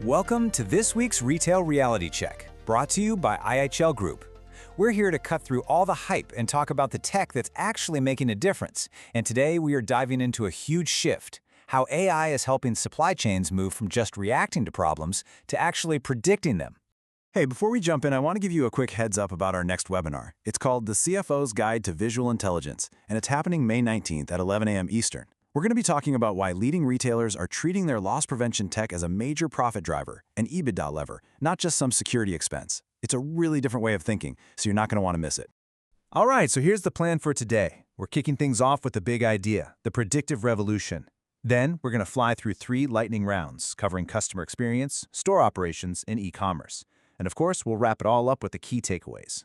Welcome to this week's Retail Reality Check, brought to you by IHL Group. We're here to cut through all the hype and talk about the tech that's actually making a difference. And today we are diving into a huge shift, how AI is helping supply chains move from just reacting to problems to actually predicting them. Hey, before we jump in, I want to give you a quick heads up about our next webinar. It's called The CFO's Guide to Visual Intelligence, and it's happening May 19th at 11 a.m. Eastern. We're going to be talking about why leading retailers are treating their loss prevention tech as a major profit driver, an EBITDA lever, not just some security expense. It's a really different way of thinking, so you're not going to want to miss it. All right, so here's the plan for today. We're kicking things off with the big idea, the predictive revolution. Then we're going to fly through 3 lightning rounds, covering customer experience, store operations, and e-commerce. And of course, we'll wrap it all up with the key takeaways.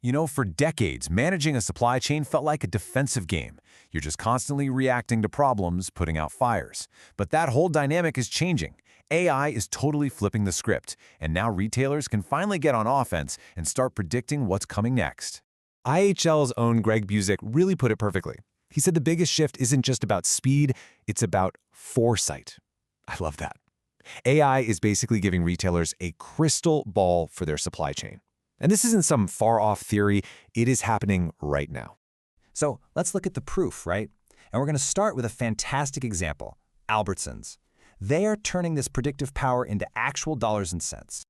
You know, for decades, managing a supply chain felt like a defensive game. You're just constantly reacting to problems, putting out fires. But that whole dynamic is changing. AI is totally flipping the script, and now retailers can finally get on offense and start predicting what's coming next. IHL's own Greg Busick really put it perfectly. He said the biggest shift isn't just about speed, it's about foresight. I love that. AI is basically giving retailers a crystal ball for their supply chain. And this isn't some far-off theory, it is happening right now. So let's look at the proof, right? And we're going to start with a fantastic example, Albertsons. They are turning this predictive power into actual dollars and cents.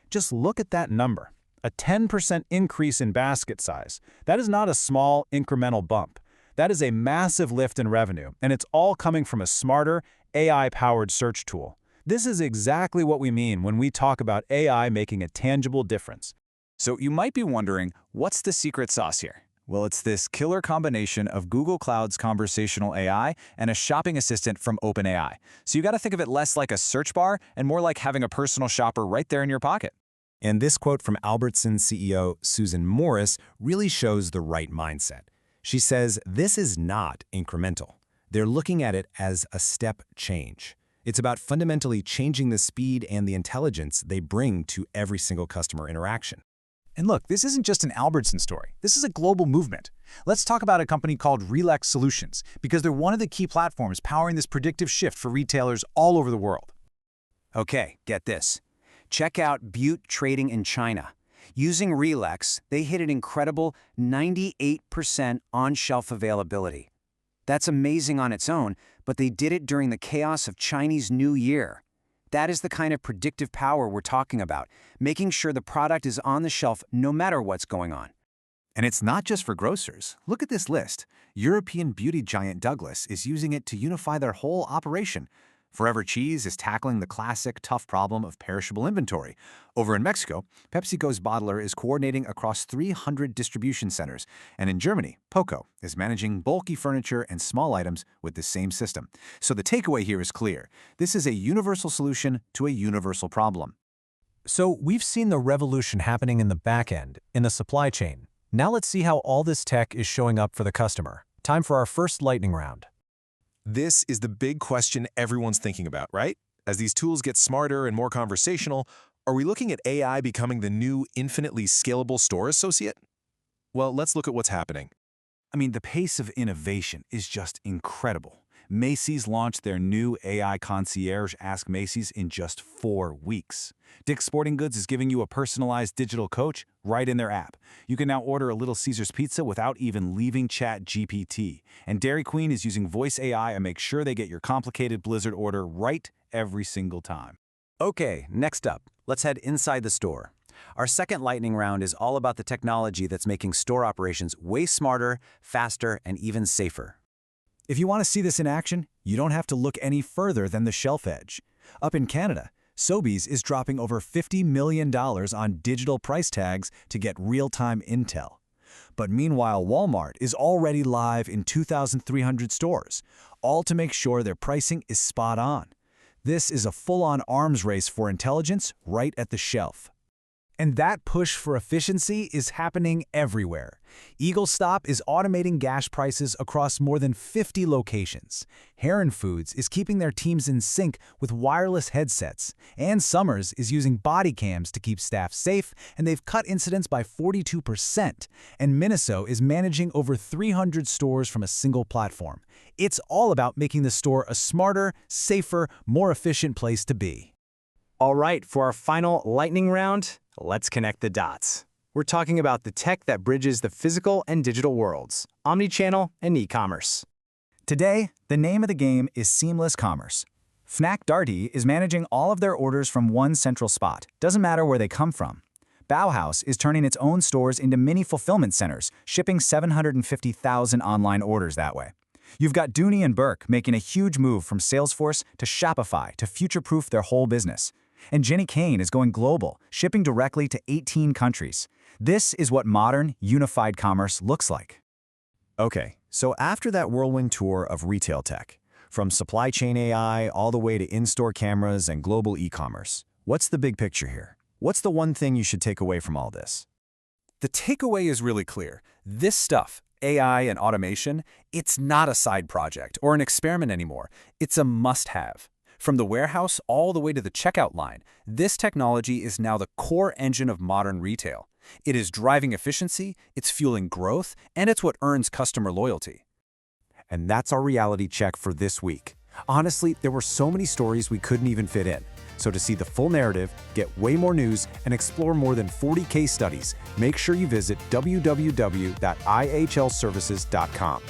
Just look at that number, a 10% increase in basket size. That is not a small incremental bump. That is a massive lift in revenue, and it's all coming from a smarter, AI-powered search tool. This is exactly what we mean when we talk about AI making a tangible difference. So you might be wondering, what's the secret sauce here? Well, it's this killer combination of Google Cloud's conversational AI and a shopping assistant from OpenAI. So you got to think of it less like a search bar and more like having a personal shopper right there in your pocket. And this quote from Albertsons CEO Susan Morris really shows the right mindset. She says, this is not incremental. They're looking at it as a step change. It's about fundamentally changing the speed and the intelligence they bring to every single customer interaction. And look, this isn't just an Albertsons story. This is a global movement. Let's talk about a company called RELEX Solutions, because they're one of the key platforms powering this predictive shift for retailers all over the world. Okay, get this. Check out Butte Trading in China. Using RELEX, they hit an incredible 98% on-shelf availability. That's amazing on its own, but they did it during the chaos of Chinese New Year. That is the kind of predictive power we're talking about, making sure the product is on the shelf no matter what's going on. And it's not just for grocers. Look at this list. European beauty giant Douglas is using it to unify their whole operation. Forever Cheese is tackling the classic tough problem of perishable inventory. Over in Mexico, PepsiCo's bottler is coordinating across 300 distribution centers. And in Germany, POCO is managing bulky furniture and small items with the same system. So the takeaway here is clear. This is a universal solution to a universal problem. So we've seen the revolution happening in the back end, in the supply chain. Now let's see how all this tech is showing up for the customer. Time for our first lightning round. This is the big question everyone's thinking about, right? As these tools get smarter and more conversational, are we looking at AI becoming the new infinitely scalable store associate? Well, let's look at what's happening. I mean, the pace of innovation is just incredible. Macy's launched their new AI concierge Ask Macy's in just 4 weeks. Dick's Sporting Goods is giving you a personalized digital coach right in their app. You can now order a Little Caesars pizza without even leaving ChatGPT. And Dairy Queen is using voice AI to make sure they get your complicated Blizzard order right every single time. Okay, next up, let's head inside the store. Our second lightning round is all about the technology that's making store operations way smarter, faster, and even safer. If you want to see this in action, you don't have to look any further than the shelf edge. Up in Canada, Sobeys is dropping over $50 million on digital price tags to get real-time intel. But meanwhile, Walmart is already live in 2,300 stores, all to make sure their pricing is spot on. This is a full-on arms race for intelligence right at the shelf. And that push for efficiency is happening everywhere. Eagle Stop is automating gas prices across more than 50 locations. Heron Foods is keeping their teams in sync with wireless headsets. And Summers is using body cams to keep staff safe, and they've cut incidents by 42%. And Miniso is managing over 300 stores from a single platform. It's all about making the store a smarter, safer, more efficient place to be. All right, for our final lightning round, let's connect the dots. We're talking about the tech that bridges the physical and digital worlds, omnichannel and e-commerce. Today, the name of the game is seamless commerce. Fnac Darty is managing all of their orders from one central spot. Doesn't matter where they come from. Bauhaus is turning its own stores into mini fulfillment centers, shipping 750,000 online orders that way. You've got Dooney and Burke making a huge move from Salesforce to Shopify to future-proof their whole business. And Jenni Kayne is going global, shipping directly to 18 countries. This is what modern, unified commerce looks like. Okay, so after that whirlwind tour of retail tech, from supply chain AI all the way to in-store cameras and global e-commerce, what's the big picture here? What's the one thing you should take away from all this? The takeaway is really clear. This stuff, AI and automation, it's not a side project or an experiment anymore. It's a must-have. From the warehouse all the way to the checkout line, this technology is now the core engine of modern retail. It is driving efficiency, it's fueling growth, and it's what earns customer loyalty. And that's our reality check for this week. Honestly, there were so many stories we couldn't even fit in. So to see the full narrative, get way more news, and explore more than 40 case studies, make sure you visit www.ihlservices.com.